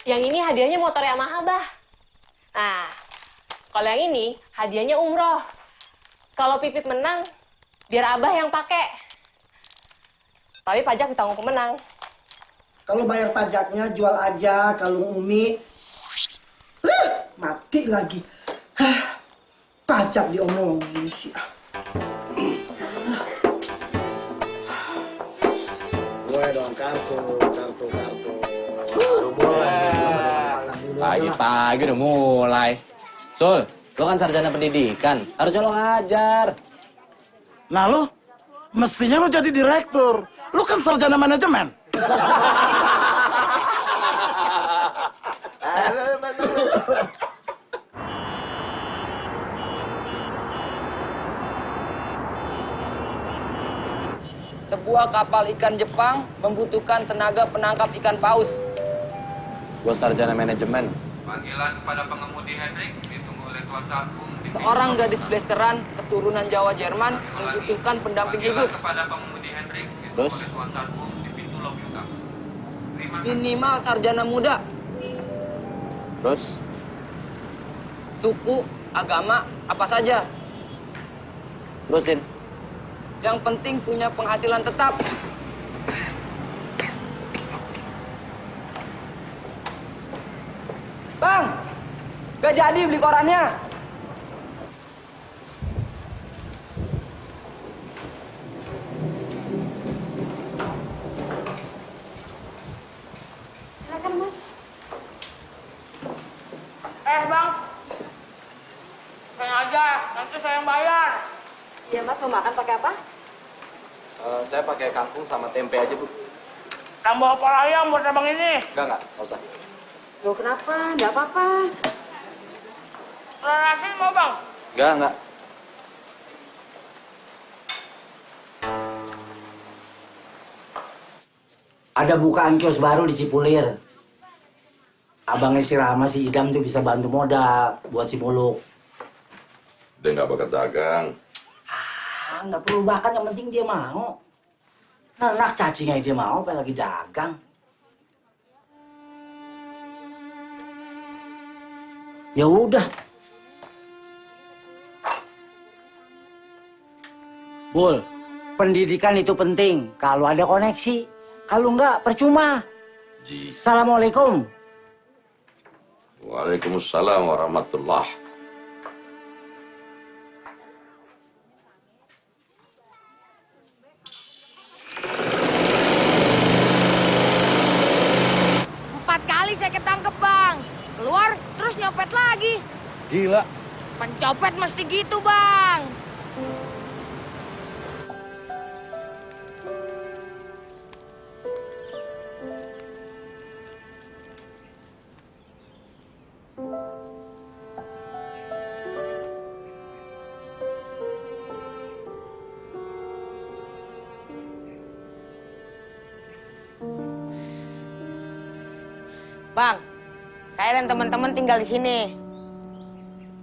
Yang ini hadiahnya motor Yamaha, Bah. Nah, kalau yang ini hadiahnya umroh. Kalau Pipit menang, biar Abah yang pakai. Tapi pajak ditanggung pemenang. Kalau bayar pajaknya jual aja kalung Umi. Mati lagi. Pajak diomongin sih. Gue dong kartu. Aduh mulai. Pagi-pagi udah mulai. Sul, lo kan sarjana pendidikan, harusnya lo ngajar. Nah lo, mestinya lo jadi direktur. Lo kan sarjana manajemen. Sebuah kapal ikan Jepang membutuhkan tenaga penangkap ikan paus. Gue sarjana manajemen. Panggilan kepada pengemudi Hendrik ditunggu oleh kuasa hukum. Seorang gadis blasteran keturunan Jawa Jerman membutuhkan pendamping hidup. Panggilan kepada pengemudi Hendrik ditunggu Terus? oleh kuasa hukum di pintu lobi utama. Terima kasih. Minimal sarjana muda. Terus? Suku, agama, apa saja. Terusin. Yang penting punya penghasilan tetap. Bang, gak jadi beli korannya. Silakan, Mas. Bang, saya aja, nanti saya yang bayar. Iya, Mas, mau makan pakai apa? Saya pakai kangkung sama tempe aja, Bu. Tambah opor ayam buat abang ini. Enggak usah. Loh, kenapa? Nggak apa-apa. Nasi mau bang? Enggak. Ada bukaan kios baru di Cipulir. Abangnya si Rama, si Idam tuh bisa bantu modal buat si Muluk. Dia nggak bakat dagang. Nggak perlu bakat, yang penting dia mau. Nah, anak cacingnya dia mau, apa lagi dagang. Ya udah. Bul, pendidikan itu penting. Kalau ada koneksi, kalau enggak percuma. Ji. Assalamualaikum. Waalaikumsalam warahmatullah. Saya ketangkep bang, keluar terus nyopet lagi. Gila. Pencopet mesti gitu bang. Bang, saya dan teman-teman tinggal di sini.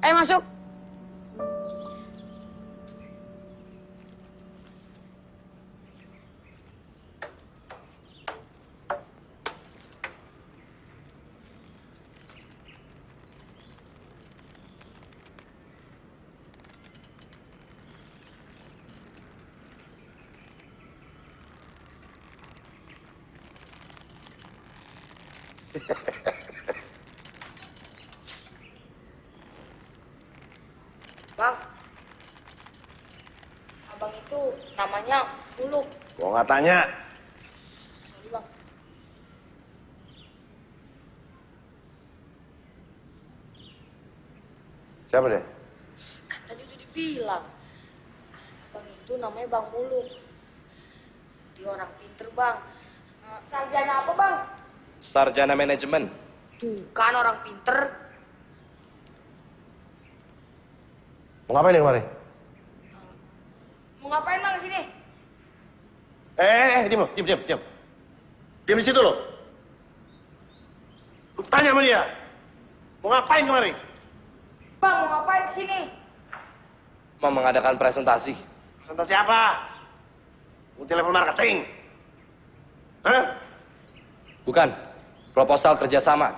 Masuk. Bang, abang itu namanya Muluk. Gua nggak tanya. Sorry bang. Siapa dia? Kan tadi udah dibilang. Abang itu namanya Bang Muluk. Dia orang pinter bang. Sarjana apa bang? Sarjana manajemen. Tuh kan orang pinter. Mau ngapain nih kemarin? Mau ngapain bang kesini? Diam lo, diam. Diam di situ lo. Lu tanya sama dia. Mau ngapain kemarin? Bang mau ngapain kesini? Mau mengadakan presentasi. Presentasi apa? Multi level marketing. Hah? Bukan. Proposal kerjasama.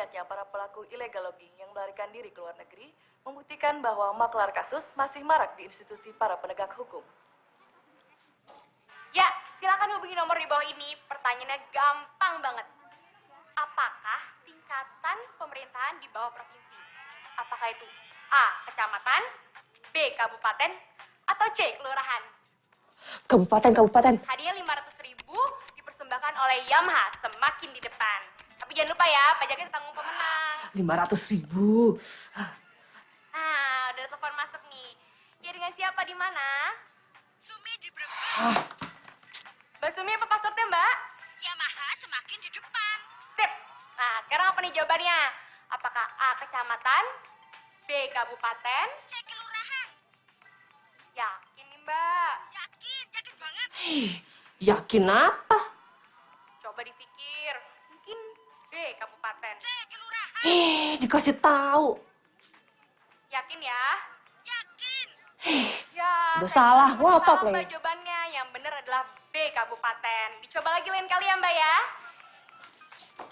banyaknya para pelaku illegal logging yang melarikan diri ke luar negeri membuktikan bahwa maklar kasus masih marak di institusi para penegak hukum. Ya, silakan hubungi nomor di bawah ini. Pertanyaannya gampang banget. Apakah tingkatan pemerintahan di bawah provinsi? Apakah itu A. Kecamatan, B. Kabupaten, atau C. Kelurahan? Kabupaten. Hadiah 500.000 dipersembahkan oleh Yamaha, semakin di depan. Tapi jangan lupa ya, pajaknya ditanggung pemenang. 500.000. Nah, udah ada telepon masuk nih. Ya dengan siapa di mana? Sumi di Brebes. Mbak Sumi apa passwordnya, Mbak? Yamaha semakin di depan. Sip. Nah, sekarang apa nih jawabannya? Apakah A. Kecamatan, B. Kabupaten, C. Kelurahan? Yakin nih, Mbak? Yakin banget. Yakin apa? Coba dipikir. Mungkin B. Kabupaten. C. Kelurahan. Dikasih tahu. Yakin ya? Yakin. Ya. Udah salah, ngotot Mbak lagi. jawabannya. Yang benar adalah B. Kabupaten. Dicoba lagi lain kali ya, Mbak ya.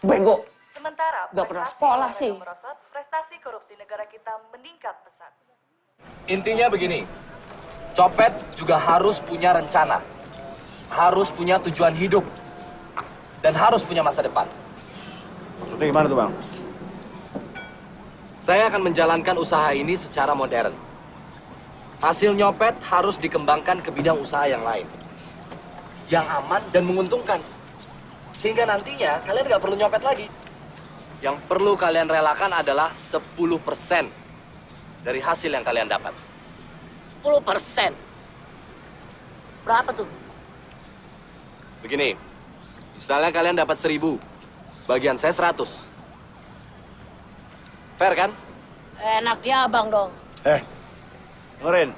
Bego. Sementara Gak pernah prestasi sekolah olahraga sih. merosot, prestasi korupsi negara kita meningkat pesat. Intinya begini, copet juga harus punya rencana, harus punya tujuan hidup, dan harus punya masa depan. Maksudnya gimana tuh, Bang? Saya akan menjalankan usaha ini secara modern. Hasil nyopet harus dikembangkan ke bidang usaha yang lain, yang aman dan menguntungkan. Sehingga nantinya kalian nggak perlu nyopet lagi. Yang perlu kalian relakan adalah 10% dari hasil yang kalian dapat. 10%. Berapa tuh? Begini, misalnya kalian dapat 1.000, bagian saya 100. Fair kan? Enak dia abang dong. Dengerin.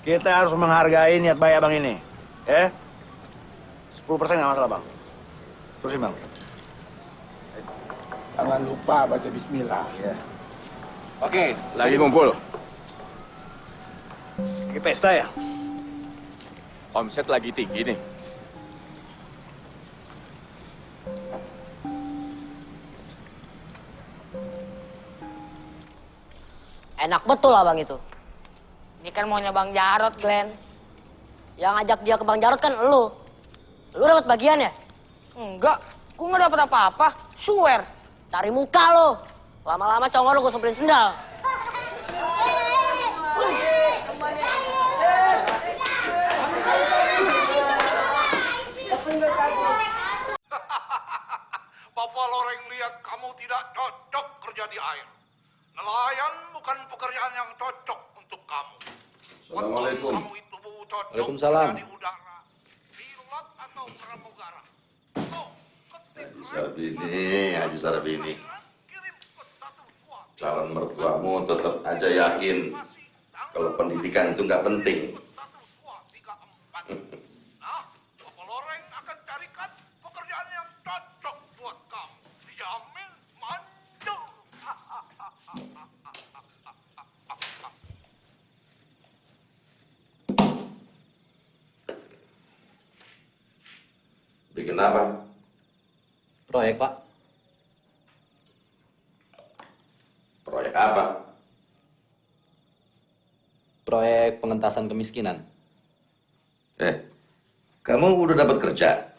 Kita harus menghargai niat baik abang ini. 10% nggak masalah, Bang. Terusin, Bang. Jangan lupa baca bismillah. Ya. Oke, lagi ngumpul. Lagi pesta ya? Omset lagi tinggi nih. Enak betul abang itu. Ini kan maunya Bang Jarot, Glenn. Yang ngajak dia ke Bang Jarot kan elu. Lu dapat bagian ya? Enggak, gua nggak dapat apa-apa. Swear. Cari muka lo. Lama-lama congol lo gue semperin sendal. Papa Loreng lihat kamu tidak cocok kerja di air. Nelayan bukan pekerjaan yang cocok untuk kamu. Assalamualaikum. Kamu itu cocok Waalaikumsalam. kerja di udara, pilot atau pramugara. Haji Sarbini. Calon mertuamu tetap aja yakin kalau pendidikan itu nggak penting. Nah, Papa Loreng akan carikan pekerjaan yang cocok buat kamu. Dijamin manjur. Bikin apa? Proyek, Pak. Proyek apa? Proyek pengentasan kemiskinan. Kamu udah dapat kerja?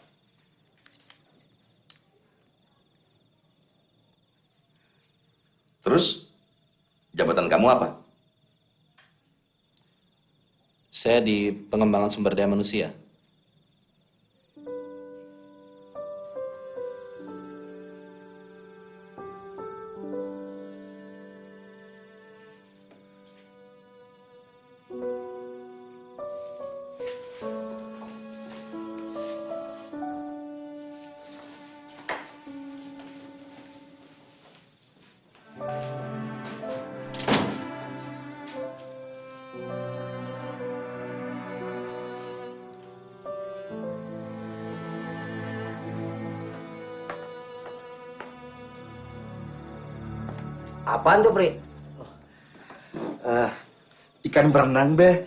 Terus, jabatan kamu apa? Saya di pengembangan sumber daya manusia. Apaan tuh, Pri? Ikan berenang, Be.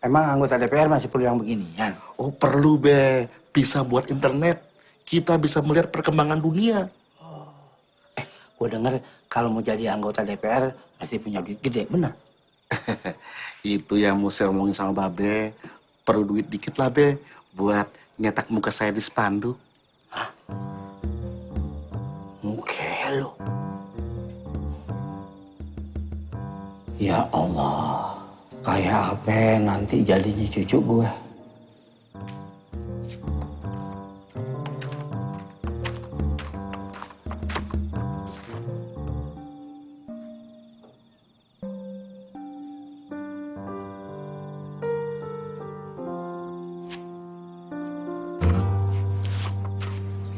Emang anggota DPR masih perlu yang beginian? Oh perlu be, bisa buat internet. Kita bisa melihat perkembangan dunia. Gue denger kalau mau jadi anggota DPR mesti punya duit gede, bener? Itu yang mau saya omongin sama Babe. Perlu duit dikit lah be, buat nyetak muka saya di spanduk. Muka lo. Ya Allah, kayak apa nanti jadinya cucu gue?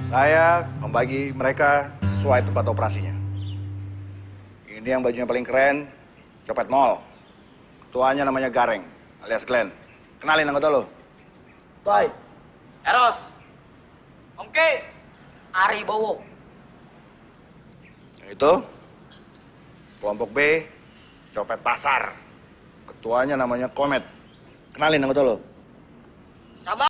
Saya membagi mereka sesuai tempat operasinya. Ini yang bajunya paling keren, copet mall. Ketuanya namanya Gareng, alias Glenn. Kenalin anggota lo. Boy. Eros. Om K. Ari Bowo. Itu kelompok B, copet pasar. Ketuanya namanya Komet. Kenalin anggota lo. Sabar.